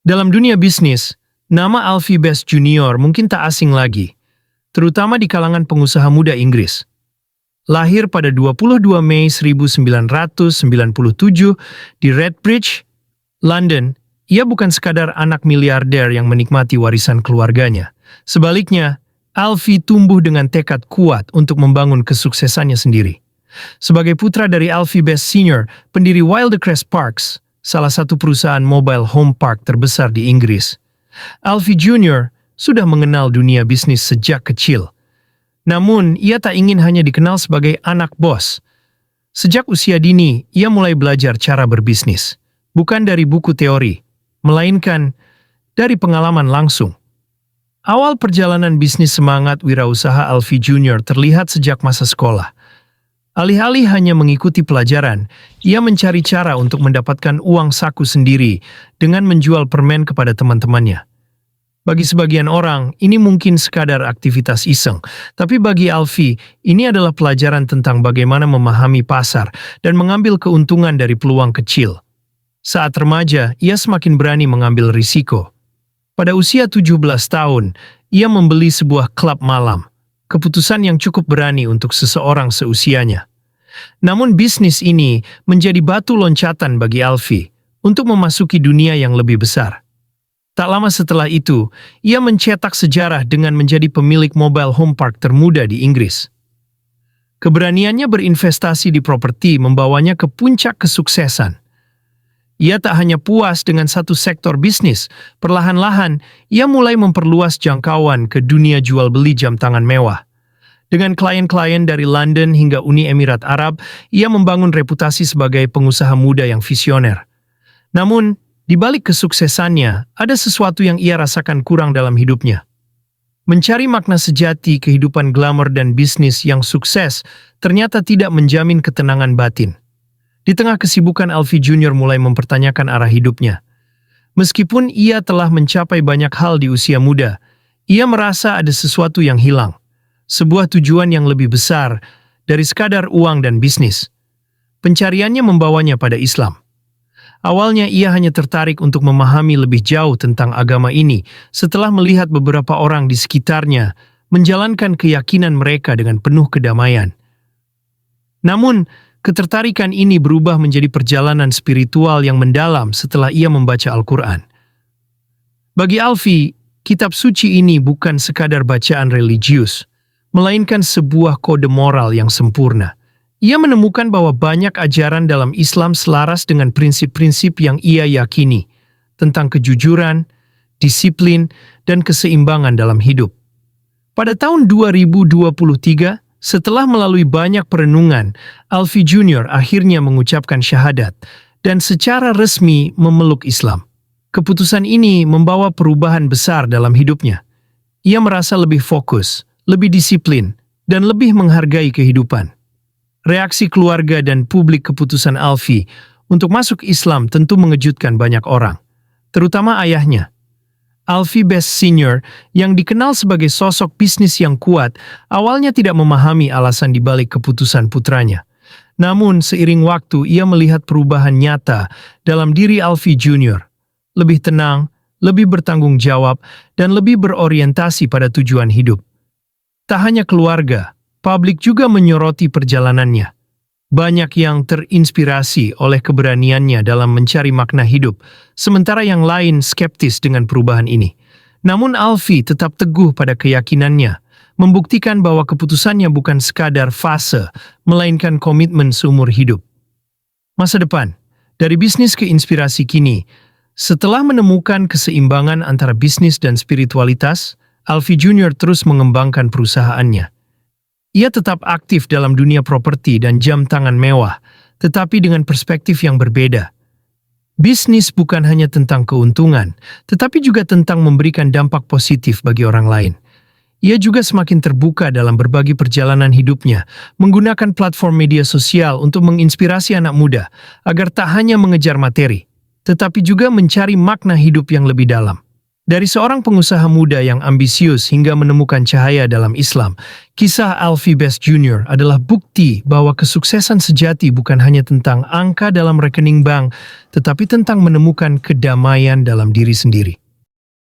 Dalam dunia bisnis, nama Alfie Best Junior mungkin tak asing lagi, terutama di kalangan pengusaha muda Inggris. Lahir pada 22 Mei 1997 di Redbridge, London, ia bukan sekadar anak miliarder yang menikmati warisan keluarganya. Sebaliknya, Alfie tumbuh dengan tekad kuat untuk membangun kesuksesannya sendiri. Sebagai putra dari Alfie Best Senior, pendiri Wildcrest Parks, salah satu perusahaan mobile home park terbesar di Inggris, Alfie Junior sudah mengenal dunia bisnis sejak kecil. Namun, ia tak ingin hanya dikenal sebagai anak bos. Sejak usia dini, ia mulai belajar cara berbisnis, bukan dari buku teori, melainkan dari pengalaman langsung. Awal perjalanan bisnis semangat wirausaha Alfie Junior terlihat sejak masa sekolah. Alih-alih hanya mengikuti pelajaran, ia mencari cara untuk mendapatkan uang saku sendiri dengan menjual permen kepada teman-temannya. Bagi sebagian orang, ini mungkin sekadar aktivitas iseng, tapi bagi Alfie, ini adalah pelajaran tentang bagaimana memahami pasar dan mengambil keuntungan dari peluang kecil. Saat remaja, ia semakin berani mengambil risiko. Pada usia 17 tahun, ia membeli sebuah klub malam. Keputusan yang cukup berani untuk seseorang seusianya. Namun bisnis ini menjadi batu loncatan bagi Alfie untuk memasuki dunia yang lebih besar. Tak lama setelah itu, ia mencetak sejarah dengan menjadi pemilik mobile home park termuda di Inggris. Keberaniannya berinvestasi di properti membawanya ke puncak kesuksesan. Ia tak hanya puas dengan satu sektor bisnis, perlahan-lahan ia mulai memperluas jangkauan ke dunia jual beli jam tangan mewah. Dengan klien-klien dari London hingga Uni Emirat Arab, ia membangun reputasi sebagai pengusaha muda yang visioner. Namun, di balik kesuksesannya, ada sesuatu yang ia rasakan kurang dalam hidupnya. Mencari makna sejati kehidupan glamor dan bisnis yang sukses ternyata tidak menjamin ketenangan batin. Di tengah kesibukan, Alfie Junior mulai mempertanyakan arah hidupnya. Meskipun ia telah mencapai banyak hal di usia muda, ia merasa ada sesuatu yang hilang. Sebuah tujuan yang lebih besar dari sekadar uang dan bisnis. Pencariannya membawanya pada Islam. Awalnya ia hanya tertarik untuk memahami lebih jauh tentang agama ini setelah melihat beberapa orang di sekitarnya menjalankan keyakinan mereka dengan penuh kedamaian. Namun, ketertarikan ini berubah menjadi perjalanan spiritual yang mendalam setelah ia membaca Al-Quran. Bagi Alfie, kitab suci ini bukan sekadar bacaan religius, melainkan sebuah kode moral yang sempurna. Ia menemukan bahwa banyak ajaran dalam Islam selaras dengan prinsip-prinsip yang ia yakini tentang kejujuran, disiplin, dan keseimbangan dalam hidup. Pada tahun 2023, setelah melalui banyak perenungan, Alfie Junior akhirnya mengucapkan syahadat dan secara resmi memeluk Islam. Keputusan ini membawa perubahan besar dalam hidupnya. Ia merasa lebih fokus, lebih disiplin, dan lebih menghargai kehidupan. Reaksi keluarga dan publik keputusan Alfie untuk masuk Islam tentu mengejutkan banyak orang, terutama ayahnya. Alfie Best Senior, yang dikenal sebagai sosok bisnis yang kuat, awalnya tidak memahami alasan dibalik keputusan putranya. Namun, seiring waktu ia melihat perubahan nyata dalam diri Alfie Junior. Lebih tenang, lebih bertanggung jawab, dan lebih berorientasi pada tujuan hidup. Tak hanya keluarga, publik juga menyoroti perjalanannya. Banyak yang terinspirasi oleh keberaniannya dalam mencari makna hidup, sementara yang lain skeptis dengan perubahan ini. Namun Alfie tetap teguh pada keyakinannya, membuktikan bahwa keputusannya bukan sekadar fase, melainkan komitmen seumur hidup. Masa depan, dari bisnis ke inspirasi kini, setelah menemukan keseimbangan antara bisnis dan spiritualitas, Alfie Junior terus mengembangkan perusahaannya. Ia tetap aktif dalam dunia properti dan jam tangan mewah, tetapi dengan perspektif yang berbeda. Bisnis bukan hanya tentang keuntungan, tetapi juga tentang memberikan dampak positif bagi orang lain. Ia juga semakin terbuka dalam berbagi perjalanan hidupnya, menggunakan platform media sosial untuk menginspirasi anak muda agar tak hanya mengejar materi, tetapi juga mencari makna hidup yang lebih dalam. Dari seorang pengusaha muda yang ambisius hingga menemukan cahaya dalam Islam, kisah Alfie Best Jr. adalah bukti bahwa kesuksesan sejati bukan hanya tentang angka dalam rekening bank, tetapi tentang menemukan kedamaian dalam diri sendiri.